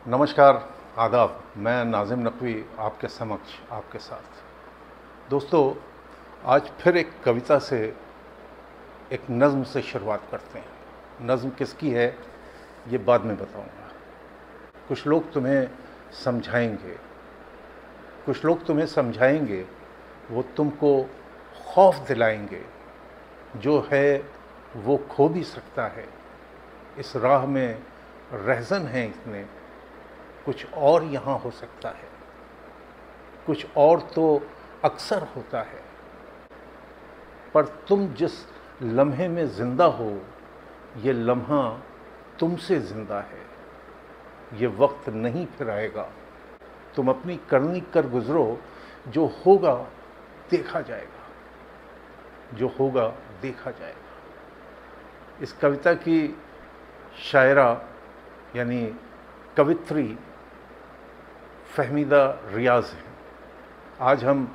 नमस्कार, आदाब। मैं नाज़िम नकवी आपके समक्ष आपके साथ। दोस्तों, आज फिर एक कविता से, एक नज़्म से शुरुआत करते हैं। नज़्म किसकी है ये बाद में बताऊंगा। कुछ लोग तुम्हें समझाएंगे, कुछ लोग तुम्हें समझाएंगे, वो तुमको खौफ दिलाएंगे। जो है वो खो भी सकता है, इस राह में रहज़न है इतने, कुछ और यहाँ हो सकता है, कुछ और तो अक्सर होता है। पर तुम जिस लम्हे में ज़िंदा हो, ये लम्हा तुमसे ज़िंदा है। ये वक्त नहीं फिर आएगा, तुम अपनी करनी कर गुज़रो। जो होगा देखा जाएगा, जो होगा देखा जाएगा। इस कविता की शायरा यानी कवित्री फ़हमीदा रियाज़ हैं। आज हम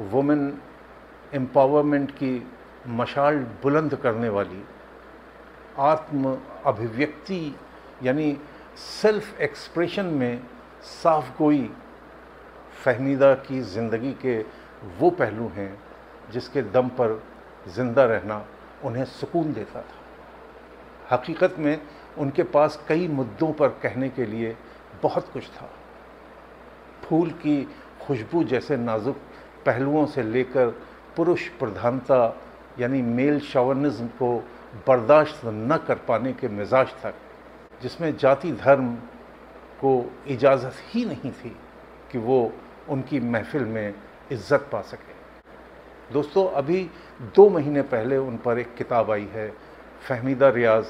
वुमेन एम्पावरमेंट की मशाल बुलंद करने वाली, आत्म अभिव्यक्ति यानी सेल्फ एक्सप्रेशन में साफ गोई फ़हमीदा की ज़िंदगी के वो पहलू हैं जिसके दम पर ज़िंदा रहना उन्हें सुकून देता था। हकीकत में उनके पास कई मुद्दों पर कहने के लिए बहुत कुछ था। फूल की खुशबू जैसे नाजुक पहलुओं से लेकर पुरुष प्रधानता यानी मेल शॉविनिज्म को बर्दाश्त न कर पाने के मिजाज तक, जिसमें जाति धर्म को इजाज़त ही नहीं थी कि वो उनकी महफिल में इज्जत पा सके। दोस्तों, अभी 2 महीने पहले उन पर एक किताब आई है, फ़हमीदा रियाज़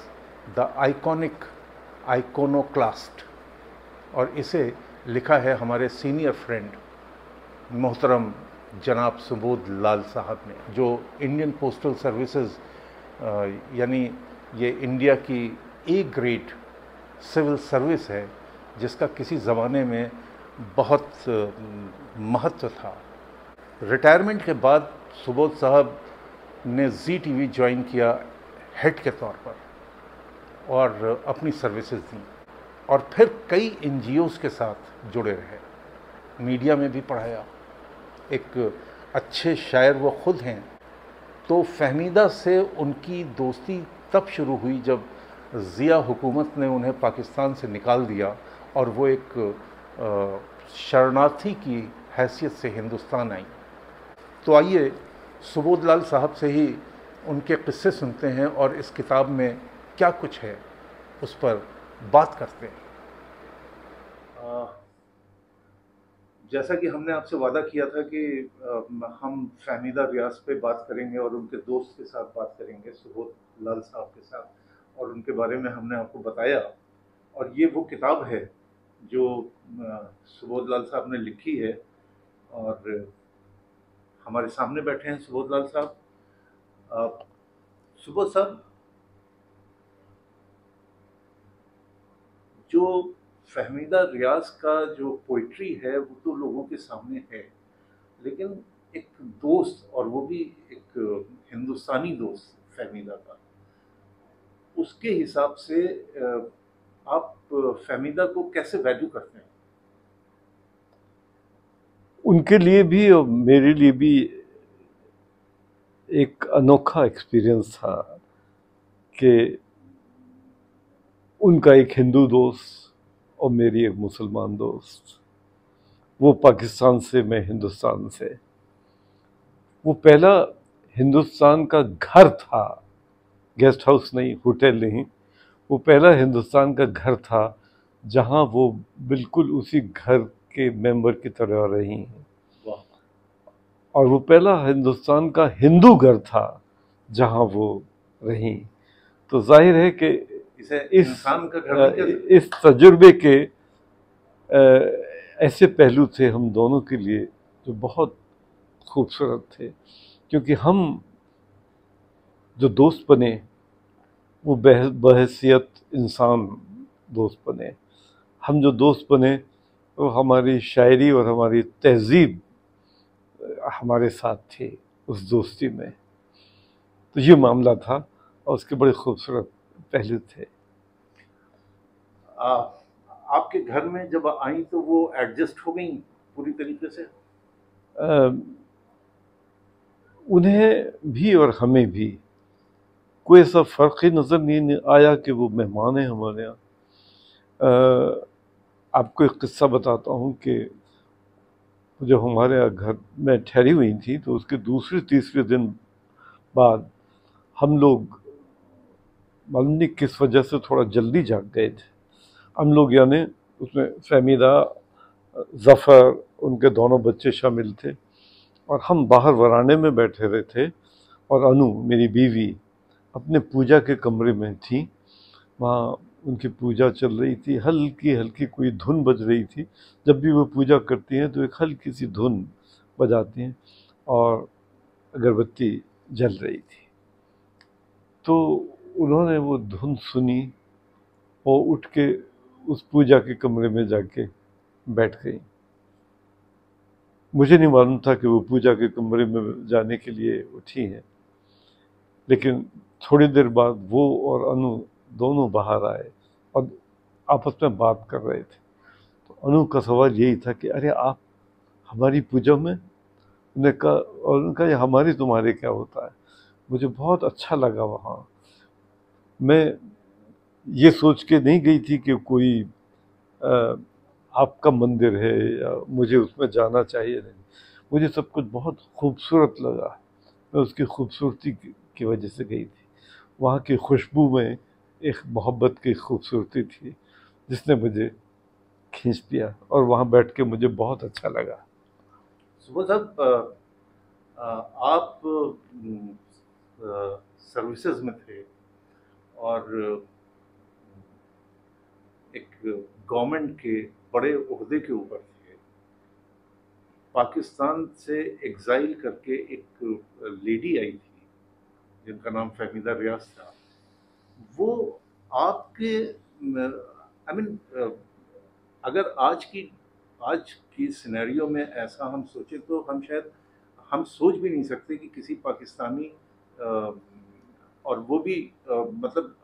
द आइकॉनिक आइकोनोक्लास्ट, और इसे लिखा है हमारे सीनियर फ्रेंड मोहतरम जनाब सुबोध लाल साहब ने, जो इंडियन पोस्टल सर्विसेज यानी ये इंडिया की ए ग्रेड सिविल सर्विस है, जिसका किसी ज़माने में बहुत महत्व था। रिटायरमेंट के बाद सुबोध साहब ने ZTV ज्वाइन किया हेड के तौर पर और अपनी सर्विसेज दी, और फिर कई NGOs के साथ जुड़े रहे, मीडिया में भी पढ़ाया। एक अच्छे शायर वो खुद हैं। तो फ़हमीदा से उनकी दोस्ती तब शुरू हुई जब ज़िया हुकूमत ने उन्हें पाकिस्तान से निकाल दिया और वो एक शरणार्थी की हैसियत से हिंदुस्तान आई। तो आइए सुबोध लाल साहब से ही उनके किस्से सुनते हैं और इस किताब में क्या कुछ है उस पर बात करते हैं। जैसा कि हमने आपसे वादा किया था कि हम फ़हमीदा रियाज़ पे बात करेंगे और उनके दोस्त के साथ बात करेंगे, सुबोध लाल साहब के साथ, और उनके बारे में हमने आपको बताया। और ये वो किताब है जो सुबोध लाल साहब ने लिखी है, और हमारे सामने बैठे हैं सुबोध लाल साहब। सुबोध साहब, जो फ़हमीदा रियाज़ का जो पोइट्री है वो तो लोगों के सामने है, लेकिन एक दोस्त, और वो भी एक हिंदुस्तानी दोस्त फ़हमीदा का, उसके हिसाब से आप फ़हमीदा को कैसे वैल्यू करते हैं? उनके लिए भी और मेरे लिए भी एक अनोखा एक्सपीरियंस था कि उनका एक हिंदू दोस्त और मेरी एक मुसलमान दोस्त, वो पाकिस्तान से, मैं हिंदुस्तान से। वो पहला हिंदुस्तान का घर था, गेस्ट हाउस नहीं, होटल नहीं, वो पहला हिंदुस्तान का घर था जहां वो बिल्कुल उसी घर के मेंबर की तरह रही हैं। और वो पहला हिंदुस्तान का हिंदू घर था जहां वो रही। तो जाहिर है कि इस तजुर्बे के ऐसे पहलू थे हम दोनों के लिए जो बहुत खूबसूरत थे, क्योंकि हम जो दोस्त बने वो बहैसियत इंसान दोस्त बने। हम जो दोस्त बने वो हमारी शायरी और हमारी तहजीब हमारे साथ थी उस दोस्ती में। तो ये मामला था और उसके बड़े खूबसूरत पहलू थे। आपके घर में जब आई तो वो एडजस्ट हो गई पूरी तरीके से? उन्हें भी और हमें भी कोई ऐसा फ़र्क ही नज़र नहीं आया कि वो मेहमान हैं हमारे यहाँ। आपको एक किस्सा बताता हूँ कि जब हमारे यहाँ घर में ठहरी हुई थी तो उसके दूसरे तीसरे दिन बाद हम लोग मालूम नहीं किस वजह से थोड़ा जल्दी जाग गए थे। हम लोग यानी उसमें फहमीदा, ज़फ़र, उनके दोनों बच्चे शामिल थे और हम बाहर वरांडे में बैठे रहे थे और अनु मेरी बीवी अपने पूजा के कमरे में थी। वहाँ उनकी पूजा चल रही थी, हल्की हल्की कोई धुन बज रही थी। जब भी वो पूजा करती हैं तो एक हल्की सी धुन बजाती हैं और अगरबत्ती जल रही थी। तो उन्होंने वो धुन सुनी और उठ के उस पूजा के कमरे में जाके बैठ गई। मुझे नहीं मालूम था कि वो पूजा के कमरे में जाने के लिए उठी हैं, लेकिन थोड़ी देर बाद वो और अनु दोनों बाहर आए और आपस में बात कर रहे थे। तो अनु का सवाल यही था कि अरे आप हमारी पूजा में? उन्होंने कहा, और उनका ये हमारी तुम्हारे क्या होता है। मुझे बहुत अच्छा लगा वहाँ। मैं ये सोच के नहीं गई थी कि कोई आपका मंदिर है या मुझे उसमें जाना चाहिए, नहीं। मुझे सब कुछ बहुत खूबसूरत लगा। मैं उसकी खूबसूरती की वजह से गई थी। वहाँ की खुशबू में एक मोहब्बत की खूबसूरती थी जिसने मुझे खींच दिया और वहाँ बैठ के मुझे बहुत अच्छा लगा। सुबह साहब, आप सर्विसेज में थे और एक गवर्नमेंट के बड़े ओहदे के ऊपर थे। पाकिस्तान से एग्जाइल करके एक लेडी आई थी जिनका नाम फहमीदा रियाज था। वो आपके आई मीन अगर आज की सिनेरियो में ऐसा हम सोचे तो हम शायद हम सोच भी नहीं सकते कि किसी पाकिस्तानी और वो भी मतलब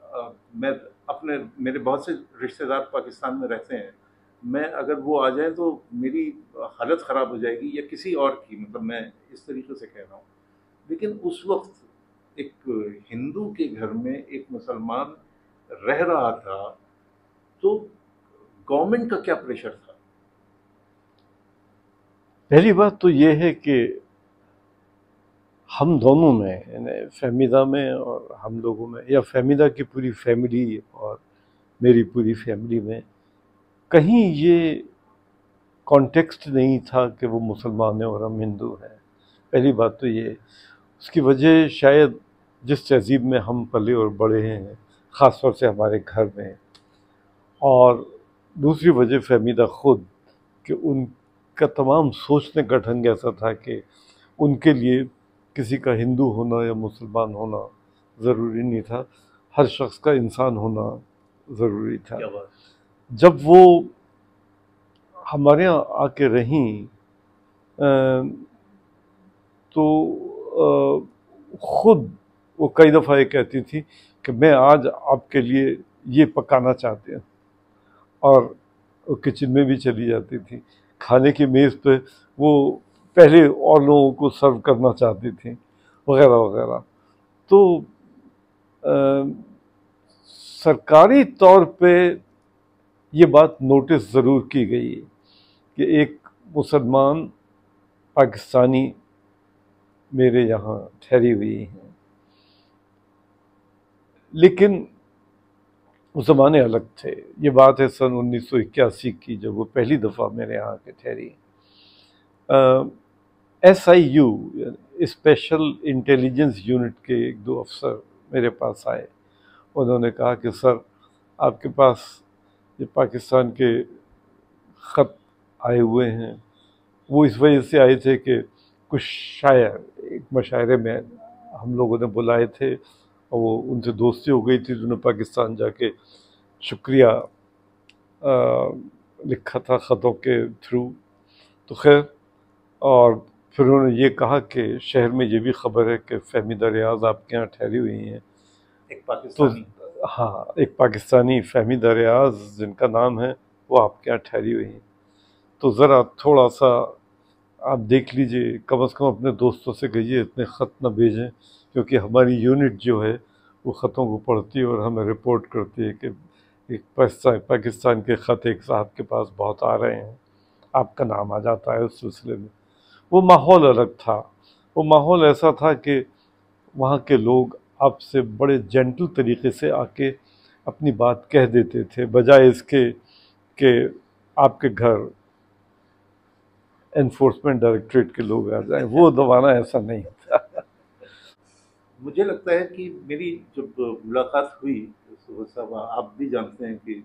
मैं अपने मेरे बहुत से रिश्तेदार पाकिस्तान में रहते हैं। मैं अगर वो आ जाए तो मेरी हालत ख़राब हो जाएगी या किसी और की, मतलब मैं इस तरीके से कह रहा हूँ। लेकिन उस वक्त एक हिंदू के घर में एक मुसलमान रह रहा था, तो गवर्नमेंट का क्या प्रेशर था? पहली बात तो ये है कि हम दोनों में, यानी फहमीदा में और हम लोगों में, या फहमीदा की पूरी फैमिली और मेरी पूरी फैमिली में, कहीं ये कॉन्टेक्स्ट नहीं था कि वो मुसलमान हैं और हम हिंदू हैं। पहली बात तो ये। उसकी वजह शायद जिस तहजीब में हम पले और बड़े हैं, ख़ास तौर से हमारे घर में, और दूसरी वजह फहमीदा खुद कि उनका तमाम सोचने का ढंग ऐसा था कि उनके लिए किसी का हिंदू होना या मुसलमान होना ज़रूरी नहीं था, हर शख्स का इंसान होना ज़रूरी था। जब वो हमारे यहाँ आके रहीं तो ख़ुद वो कई दफ़ा ये कहती थी कि मैं आज आपके लिए ये पकाना चाहती हूँ, और वो किचन में भी चली जाती थी। खाने की मेज़ पे वो पहले और लोगों को सर्व करना चाहती थी, वगैरह वगैरह। तो सरकारी तौर पे ये बात नोटिस ज़रूर की गई कि एक मुसलमान पाकिस्तानी मेरे यहाँ ठहरी हुई हैं, लेकिन वो ज़माने अलग थे। ये बात है सन 1981 की, जब वो पहली दफ़ा मेरे यहाँ के ठहरी। SIU स्पेशल इंटेलिजेंस यूनिट के एक दो अफसर मेरे पास आए। उन्होंने कहा कि सर, आपके पास ये पाकिस्तान के ख़त आए हुए हैं। वो इस वजह से आए थे कि कुछ शायर एक मशायरे में हम लोगों ने बुलाए थे और वो उनसे दोस्ती हो गई थी, तो उन्होंने पाकिस्तान जाके शुक्रिया लिखा था ख़तों के थ्रू। तो खैर, और फिर उन्होंने ये कहा कि शहर में ये भी ख़बर है कि फहमीदा रियाज आपके यहाँ ठहरी हुई हैं। एक पाकिस्तानी? तो हाँ, एक पाकिस्तानी फहमीदा रियाज, जिनका नाम है वो आपके यहाँ ठहरी हुई हैं। तो ज़रा थोड़ा सा आप देख लीजिए, कम से कम अपने दोस्तों से कहिए इतने ख़त न भेजें, क्योंकि हमारी यूनिट जो है वो ख़तों को पढ़ती है और हमें रिपोर्ट करती है कि एक पाकिस्तान के ख़त एक साहब के पास बहुत आ रहे हैं, आपका नाम आ जाता है उस सिलसिले में। वो माहौल अलग था, वो माहौल ऐसा था कि वहाँ के लोग आपसे बड़े जेंटल तरीके से आके अपनी बात कह देते थे, बजाय इसके कि आपके घर एनफोर्समेंट डायरेक्टरेट के लोग आ जाएं। वो ज़माना ऐसा नहीं था। मुझे लगता है कि मेरी जब मुलाकात हुई सुबह साहब, आप भी जानते हैं कि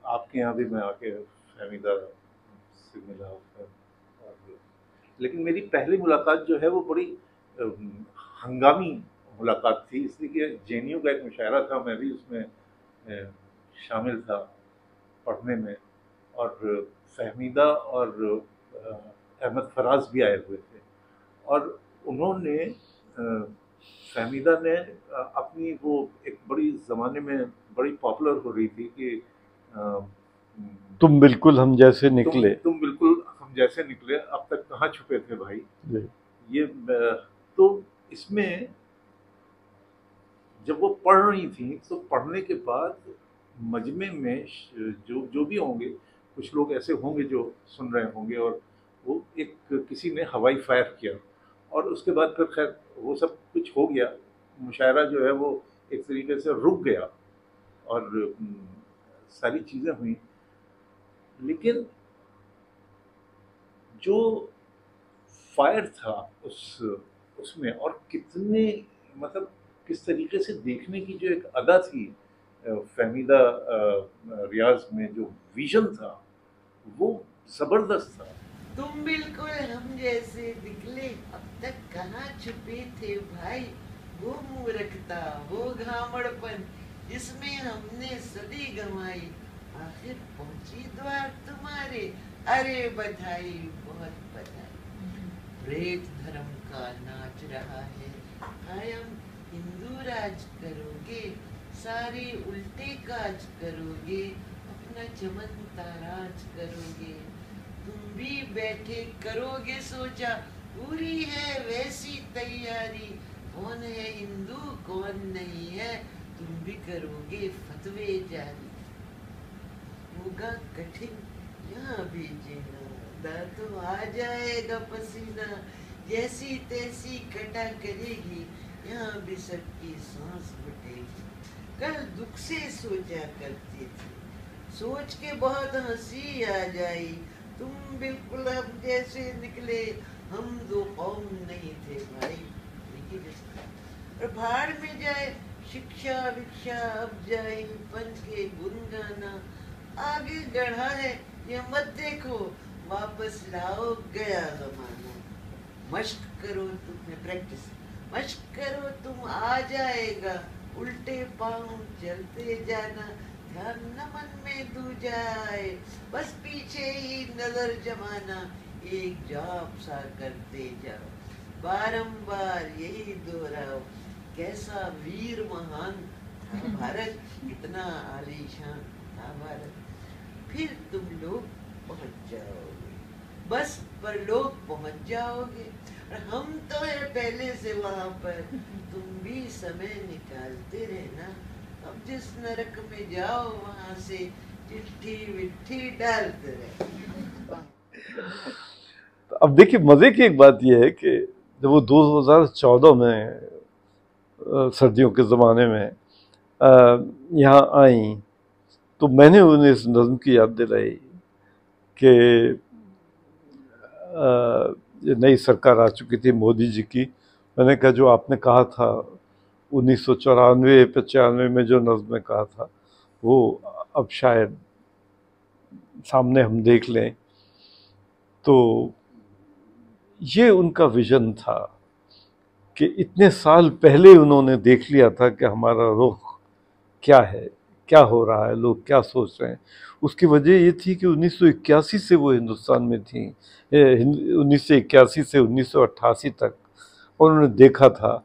आपके यहाँ भी मैं आके फहमीदा से मिला और लेकिन मेरी पहली मुलाकात जो है वो बड़ी हंगामी मुलाकात थी, इसलिए कि जेएनयू का एक मुशायरा था, मैं भी उसमें शामिल था पढ़ने में, और फहमीदा और अहमद फराज भी आए हुए थे, और उन्होंने फहमीदा ने अपनी वो एक बड़ी ज़माने में बड़ी पॉपुलर हो रही थी कि तुम बिल्कुल हम जैसे निकले, तुम बिल्कुल हम जैसे निकले, अब तक कहाँ छुपे थे भाई। ये तो इसमें जब वो पढ़ रही थी तो पढ़ने के बाद मजमे में जो जो भी होंगे, कुछ लोग ऐसे होंगे जो सुन रहे होंगे, और वो एक किसी ने हवाई फायर किया, और उसके बाद फिर खैर वो सब कुछ हो गया, मुशायरा जो है वो एक तरीके से रुक गया और सारी चीज़ें हुई। लेकिन जो फायर था उसमें, और कितने मतलब किस तरीके से देखने की जो एक अदा थी फहमीदा रियाज में, जो विजन था वो ज़बरदस्त था। तुम बिल्कुल हम जैसे निकले, अब तक कहाँ छुपे थे भाई, वो मूर्खता वो घामड़पन जिसमें हमने सदी गंवाई, आखिर पहुंची द्वार तुम्हारे, अरे बधाई बहुत बधाई। प्रेत धर्म का नाच रहा है, कायम हिंदू राज करोगे, सारे उल्टे काज करोगे, अपना चमन ताराज करोगे, तुम भी बैठे करोगे सोचा, पूरी है वैसी तैयारी, कौन है हिंदू कौन नहीं है, तुम भी करोगे फतवे जारी। होगा कठिन यहाँ भी जीना, दांतों आ जाएगा पसीना, जैसी तैसी कटा करेगी, यहाँ भी सबकी सांस घुटेगी। कल दुख से सोचा करते थे, सोच के बहुत हंसी आ जाई, तुम बिल्कुल हम जैसे निकले, हम दो कौम नहीं थे भाई। और भाड़ में जाए शिक्षा विक्षा, अब जाए पंच के गुण गाना, आगे गढ़ा है ये मत देखो, वापस लाओ गया जमाना। मश्क करो तुम्हें प्रैक्टिस, मश्क करो तुम आ जाएगा, उल्टे पाँव चलते जाना, ध्यान न मन में तू जाए, बस पीछे ही नजर जमाना, एक जाप सा करते जाओ, बारंबार यही दोहराओ, कैसा वीर महान था भारत, कितना आलीशान था भारत। फिर तुम लोग पहुंच जाओगे, बस पर लोग पहुंच जाओगे, और हम तो है पहले से वहां पर, तुम भी समय निकालते रहना, अब जिस नरक में जाओ वहां से चिट्ठी विट्ठी डालते रहे। तो अब देखिए, मजे की एक बात यह है कि जब वो 2014 में सर्दियों के ज़माने में यहाँ आई, तो मैंने उन्हें इस नज़्म की याद दिलाई कि ये नई सरकार आ चुकी थी मोदी जी की। मैंने कहा जो आपने कहा था 1994-95 में जो नज़्म कहा था, वो अब शायद सामने हम देख लें। तो ये उनका विज़न था कि इतने साल पहले उन्होंने देख लिया था कि हमारा रुख क्या है, क्या हो रहा है, लोग क्या सोच रहे हैं। उसकी वजह ये थी कि 1981 से वो हिंदुस्तान में थी, 1981 से 1988 तक, और उन्होंने देखा था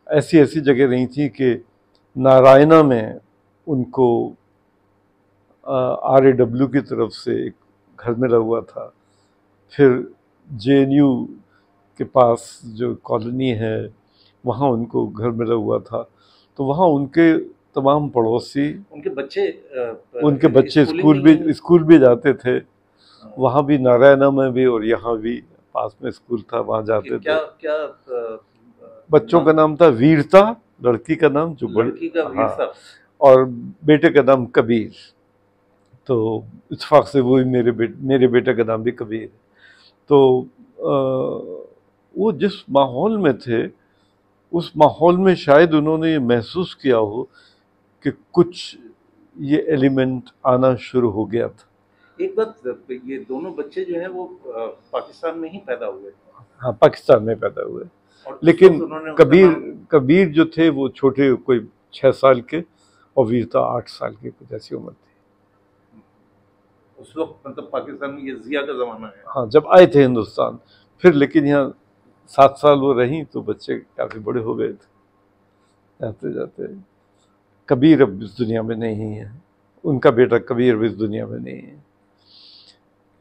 ऐसी ऐसी जगह नहीं थी कि नारायणा में उनको RAW की तरफ से एक घर मिला हुआ था, फिर JNU के पास जो कॉलोनी है वहाँ उनको घर मिला हुआ था। तो वहाँ उनके तमाम पड़ोसी, उनके बच्चे स्कूल भी जाते थे। वहाँ भी नारायणा में भी और यहाँ भी पास में स्कूल था, वहाँ जाते थे। क्या बच्चों का नाम था वीरता, लड़की का नाम लड़की का वीरता, हाँ, और बेटे का नाम कबीर। तो इत्तेफाक से वही मेरे बेटे का नाम भी कबीर। तो वो जिस माहौल में थे, उस माहौल में शायद उन्होंने ये महसूस किया हो कि कुछ ये एलिमेंट आना शुरू हो गया था। एक बात, ये दोनों बच्चे जो हैं वो पाकिस्तान में ही पैदा हुए? हाँ, पाकिस्तान में पैदा हुए, लेकिन कबीर जो थे वो छोटे, कोई 6 साल के, और वीरता 8 साल की, कुछ ऐसी उम्र थी उस वक्त। मतलब पाकिस्तान में ये जिया का जमाना है। हाँ, जब आए थे हिंदुस्तान। फिर लेकिन यहाँ 7 साल वो रही तो बच्चे काफी बड़े हो गए थे जाते जाते। कबीर अब इस दुनिया में नहीं है, उनका बेटा कबीर अब इस दुनिया में नहीं है।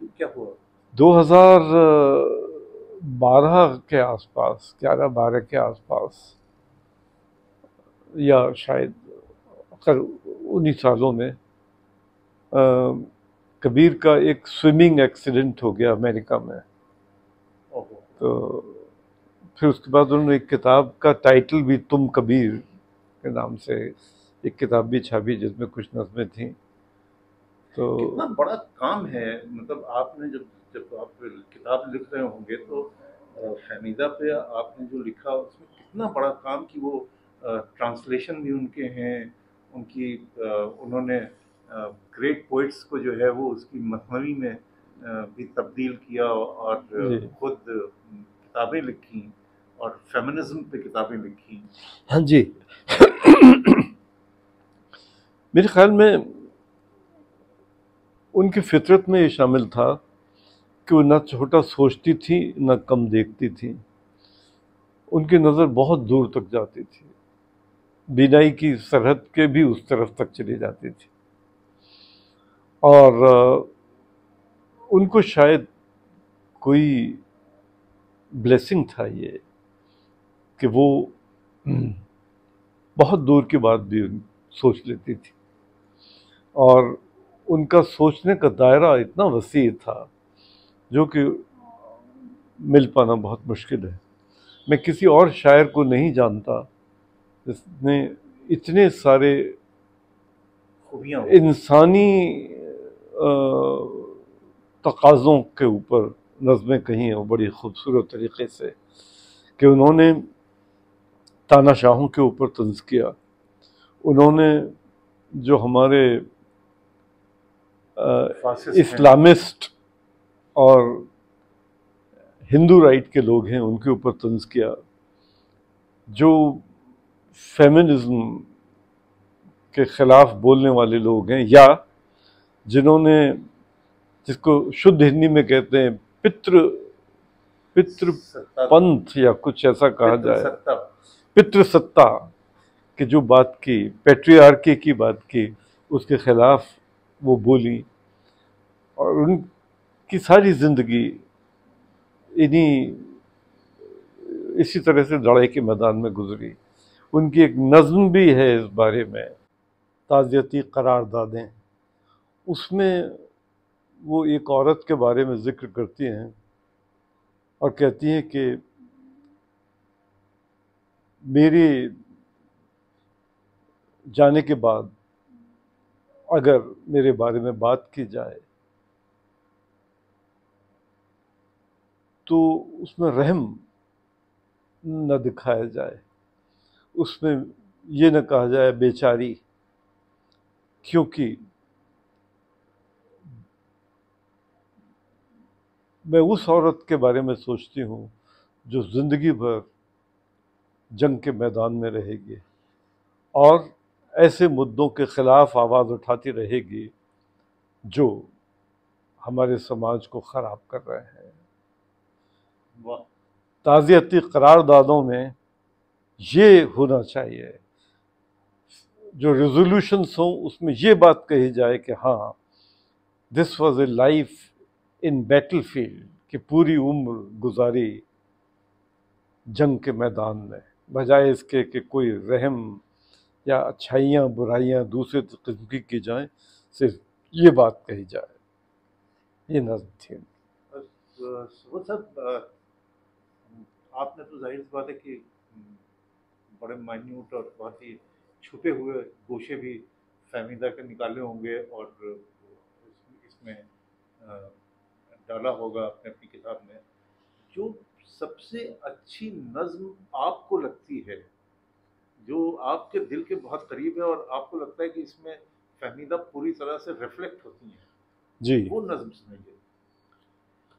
क्या हुआ? 2012 के आसपास, 11-12 के आसपास, या शायद उन्हीं सालों में कबीर का एक स्विमिंग एक्सीडेंट हो गया अमेरिका में। तो फिर उसके बाद उन्होंने एक किताब का टाइटल भी तुम कबीर के नाम से एक किताब भी छापी जिसमें कुछ नज़में थी। तो कितना बड़ा काम है। मतलब आपने जब आप किताब लिख रहे होंगे तो फहमीदा पे आपने जो लिखा उसमें कितना बड़ा काम कि वो ट्रांसलेशन भी उनके हैं, उनकी उन्होंने ग्रेट पोइट्स को जो है वो उसकी मसनवी में भी तब्दील किया और खुद किताबें लिखी और फेमिनिज्म पे किताबें लिखी। हाँ जी। मेरे ख्याल में उनकी फितरत में ये शामिल था कि वो ना छोटा सोचती थी ना कम देखती थी। उनकी नज़र बहुत दूर तक जाती थी, बीनाई की सरहद के भी उस तरफ तक चली जाती थी। और उनको शायद कोई ब्लेसिंग था ये कि वो बहुत दूर की बात भी सोच लेती थी, और उनका सोचने का दायरा इतना वसी था जो कि मिल पाना बहुत मुश्किल है। मैं किसी और शायर को नहीं जानता जिसने इतने सारे इंसानी तकाज़ों के ऊपर नज़में कही हैं बड़ी खूबसूरत तरीक़े से, कि उन्होंने तानाशाहों के ऊपर तंज़ किया, उन्होंने जो हमारे इस्लामिस्ट और हिंदू राइट के लोग हैं उनके ऊपर तंज़ किया, जो फेमिनिज्म के ख़िलाफ़ बोलने वाले लोग हैं, या जिन्होंने, जिसको शुद्ध हिंदी में कहते हैं पितृ पंथ या कुछ ऐसा कहा जाए, पितृसत्ता की जो बात की, पैट्रियार्की की बात की, उसके ख़िलाफ़ वो बोली। और उनकी सारी ज़िंदगी इसी तरह से लड़ाई के मैदान में गुजरी। उनकी एक नज़्म भी है इस बारे में, ताज़ियती करारदादें। उसमें वो एक औरत के बारे में ज़िक्र करती हैं और कहती हैं कि मेरे जाने के बाद अगर मेरे बारे में बात की जाए तो उसमें रहम न दिखाया जाए, उसमें ये न कहा जाए बेचारी, क्योंकि मैं उस औरत के बारे में सोचती हूँ जो ज़िंदगी भर जंग के मैदान में रहेगी और ऐसे मुद्दों के ख़िलाफ़ आवाज़ उठाती रहेगी जो हमारे समाज को ख़राब कर रहे हैं। ताज़ियती करारदादों में ये होना चाहिए, जो रेजोल्यूशंस हों उसमें ये बात कही जाए कि हाँ, this was a life in battlefield, कि पूरी उम्र गुजारी जंग के मैदान में, बजाय इसके कि कोई रहम या अच्छाइयाँ बुराइयाँ दूसरे किस्म की जाएं, सिर्फ ये बात कही जाए। ये नज़्म थी। वो सब आपने तो जाहिर सी बात है कि बड़े माइन्यूट और बहुत ही छुपे हुए गोशे भी फहमीदा के निकाले होंगे और इसमें डाला होगा अपने अपनी किताब में। जो सबसे अच्छी नज़्म आपको लगती है, जो आपके दिल के बहुत करीब है और आपको लगता है कि इसमें फहमीदा पूरी तरह से रिफ्लेक्ट होती है जी, वो नज़्म सुनाइए।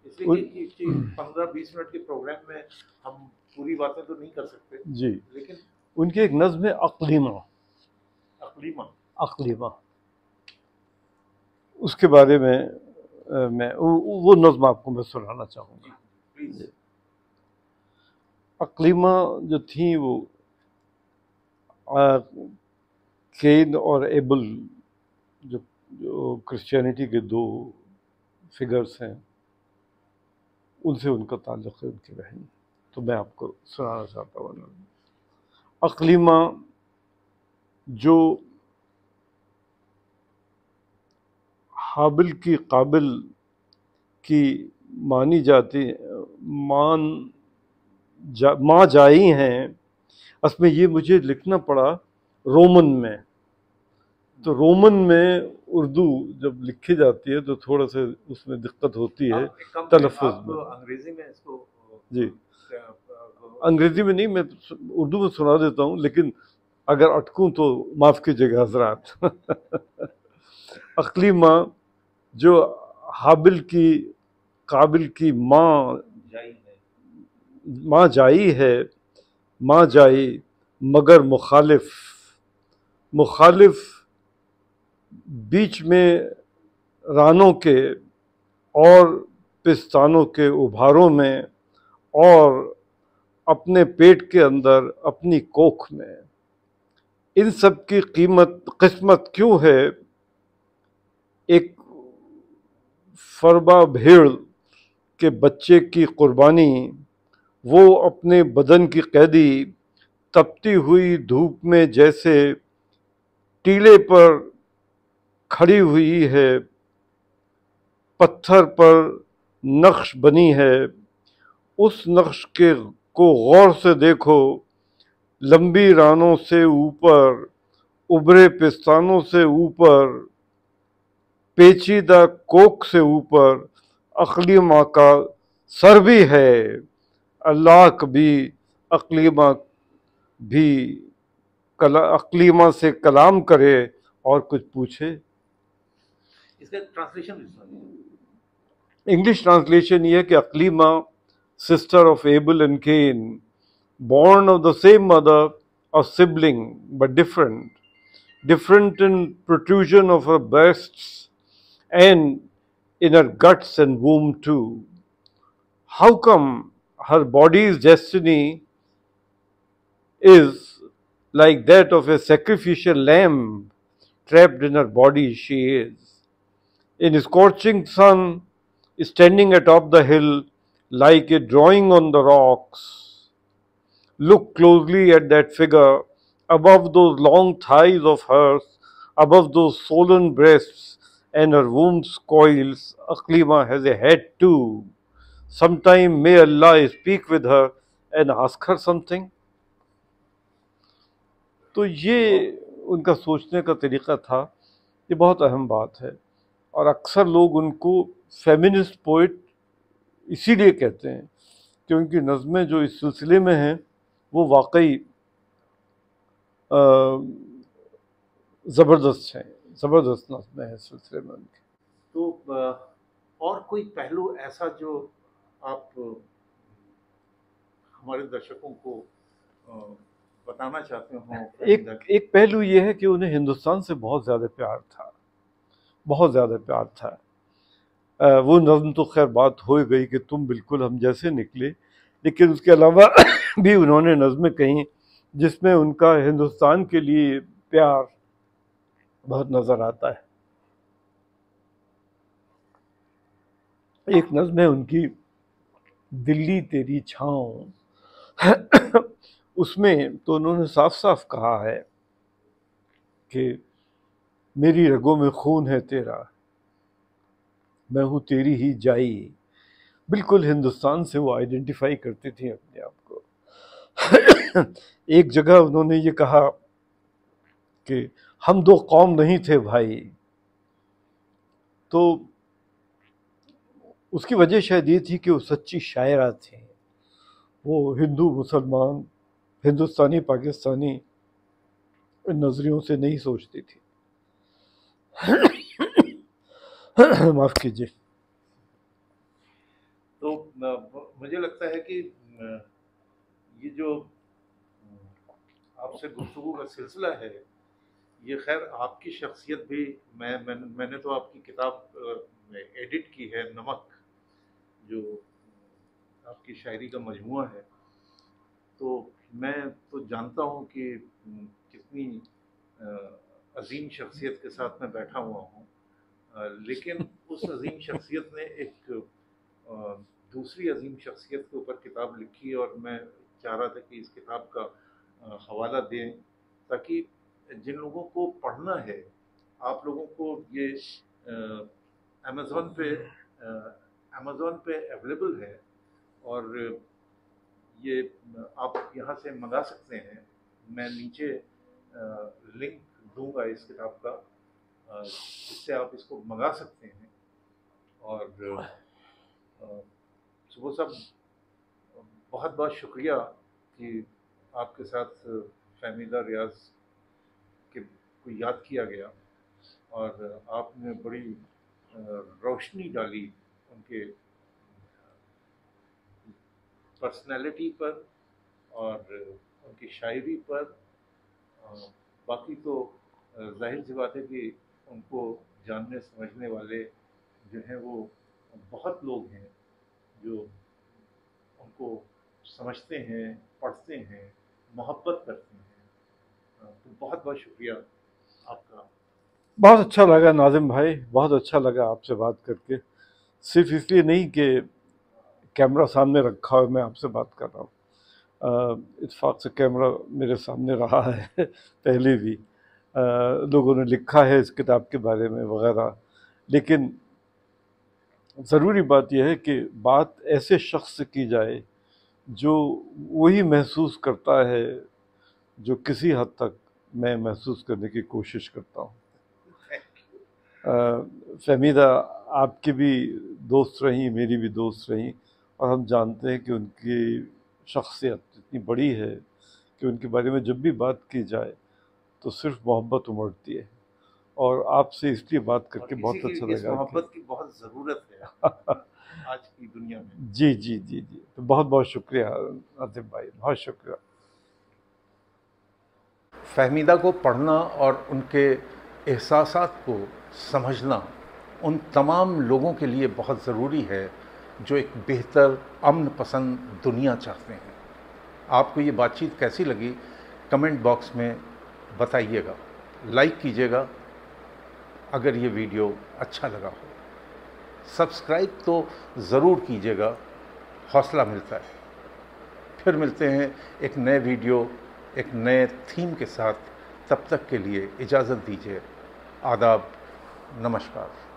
इसलिए कि 15-20 मिनट के प्रोग्राम में हम पूरी बातें तो नहीं कर सकते जी, लेकिन उनकी एक नज़्म है अक़लीमा। अक़लीमा, अक़लीमा, उसके बारे में मैं वो नज़्म आपको मैं सुनाना चाहूँगा। प्लीज। अक़लीमा जो थी वो केन और एबल जो क्रिश्चियनिटी के दो फिगर्स हैं, उनसे उनका ताल्लुक़ है, उनकी बहन। तो मैं आपको सुनाना चाहता हूँ। अक़लीमा जो हाबिल की काबिल की मानी जाती माँ जाई हैं। उसमें ये मुझे लिखना पड़ा रोमन में, तो रोमन में उर्दू जब लिखी जाती है तो थोड़ा सा उसमें दिक्कत होती है तलफ़्फ़ुज़ में। अंग्रेजी में इसको जी, अंग्रेजी में नहीं, मैं उर्दू में सुना देता हूँ, लेकिन अगर अटकूँ तो माफ़ कीजिएगा हज़रात। अक़लीमा जो हाबिल की काबिल की माँ जाई है, माँ जाई मगर मुखालिफ बीच में रानों के और पिस्तानों के उभारों में और अपने पेट के अंदर अपनी कोख में। इन सब की किस्मत क्यों है एक फरबा भेड़ के बच्चे की कुर्बानी, वो अपने बदन की कैदी तपती हुई धूप में जैसे टीले पर खड़ी हुई है, पत्थर पर नक्श बनी है। उस नक्श को गौर से देखो, लंबी रानों से ऊपर, उभरे पिस्तानों से ऊपर, पेचीदा कोक से ऊपर अक़लीमा का सर भी है। अल्लाह कभी अक़लीमा से कलाम करे और कुछ पूछे। इसका ट्रांसलेशन इंग्लिश ट्रांसलेशन ये है कि Aqlima, sister of Abel and Cain, born of the same mother, a sibling but different in protrusion of her breasts and in her guts and womb too. How come her body's destiny is like that of a sacrificial lamb? Trapped in her body she is. In scorching sun, standing atop the hill like a drawing on the rocks. Look closely at that figure, above those long thighs of hers, above those swollen breasts and her womb's coils. Aqlima has a head too. Sometime may Allah speak with her and ask her something. तो ये उनका सोचने का तरीक़ा था। ये बहुत अहम बात है और अक्सर लोग उनको फेमिनिस्ट पोइट इसीलिए कहते हैं कि उनकी नज़में जो इस सिलसिले में हैं वो वाकई ज़बरदस्त हैं, ज़बरदस्त नज़में हैं सिलसिले में उनकी। तो और कोई पहलू ऐसा जो आप हमारे दर्शकों को बताना चाहते हो? एक पहलू ये है कि उन्हें हिंदुस्तान से बहुत ज़्यादा प्यार था, बहुत ज़्यादा प्यार था। वो नज़्म तो खैर बात हो गई कि तुम बिल्कुल हम जैसे निकले, लेकिन उसके अलावा भी उन्होंने नज़में कहीं जिसमें उनका हिंदुस्तान के लिए प्यार बहुत नज़र आता है। एक नज़्म है उनकी, दिल्ली तेरी छाँव, उसमें तो उन्होंने साफ साफ कहा है कि मेरी रगों में खून है तेरा, मैं हूँ तेरी ही जाई। बिल्कुल हिंदुस्तान से वो आइडेंटिफाई करती थी अपने आप को। एक जगह उन्होंने ये कहा कि हम दो कौम नहीं थे भाई, तो उसकी वजह शायद ये थी कि वो सच्ची शायरा थी। वो हिंदू मुसलमान, हिंदुस्तानी पाकिस्तानी इन नजरियों से नहीं सोचती थी। माफ कीजिए। तो मुझे लगता है कि ये जो आपसे गुफ्तगू का सिलसिला है, ये खैर आपकी शख्सियत भी, मैंने तो आपकी किताब एडिट की है, नमक, जो आपकी शायरी का मजमूआ है, तो मैं तो जानता हूँ कि कितनी अजीम शख्सियत के साथ मैं बैठा हुआ हूँ, लेकिन उस अजीम शख्सियत ने एक दूसरी अजीम शख्सियत के ऊपर किताब लिखी, और मैं चाह रहा था कि इस किताब का हवाला दें, ताकि जिन लोगों को पढ़ना है, आप लोगों को ये अमेज़ॉन पे अवेलेबल है, और ये आप यहाँ से मंगा सकते हैं। मैं नीचे लिंक दूंगा इस किताब का, जिससे आप इसको मंगा सकते हैं। और सुबह साहब, बहुत बहुत शुक्रिया कि आपके साथ फहमीदा रियाज को याद किया गया, और आपने बड़ी रोशनी डाली उनके पर्सनैलिटी पर और उनकी शायरी पर। बाकी तो जाहिर सी बात है कि उनको जानने समझने वाले जो हैं वो बहुत लोग हैं जो उनको समझते हैं, पढ़ते हैं, मोहब्बत करते हैं। तो बहुत बहुत शुक्रिया आपका। बहुत अच्छा लगा नाज़िम भाई, बहुत अच्छा लगा आपसे बात करके। सिर्फ इसलिए नहीं कि कैमरा सामने रखा हो मैं आपसे बात कर रहा हूँ, इत्फाक से कैमरा मेरे सामने रहा है पहले भी, लोगों ने लिखा है इस किताब के बारे में वगैरह, लेकिन ज़रूरी बात यह है कि बात ऐसे शख्स से की जाए जो वही महसूस करता है जो किसी हद तक मैं महसूस करने की कोशिश करता हूँ। फहमीदा आपकी भी दोस्त रही, मेरी भी दोस्त रही, और हम जानते हैं कि उनकी शख्सियत इतनी बड़ी है कि उनके बारे में जब भी बात की जाए तो सिर्फ मोहब्बत उमड़ती है, और आपसे इसलिए बात करके बहुत अच्छा लगा। इस मोहब्बत की बहुत ज़रूरत है आज की दुनिया में। जी जी जी जी, तो बहुत बहुत शुक्रिया नाज़िम भाई, बहुत शुक्रिया। फहमीदा को पढ़ना और उनके एहसासात को समझना उन तमाम लोगों के लिए बहुत ज़रूरी है जो एक बेहतर अमन पसंद दुनिया चाहते हैं। आपको ये बातचीत कैसी लगी कमेंट बॉक्स में बताइएगा, लाइक कीजिएगा अगर ये वीडियो अच्छा लगा हो, सब्सक्राइब तो ज़रूर कीजिएगा, हौसला मिलता है। फिर मिलते हैं एक नए वीडियो, एक नए थीम के साथ। तब तक के लिए इजाज़त दीजिए। आदाब, नमस्कार।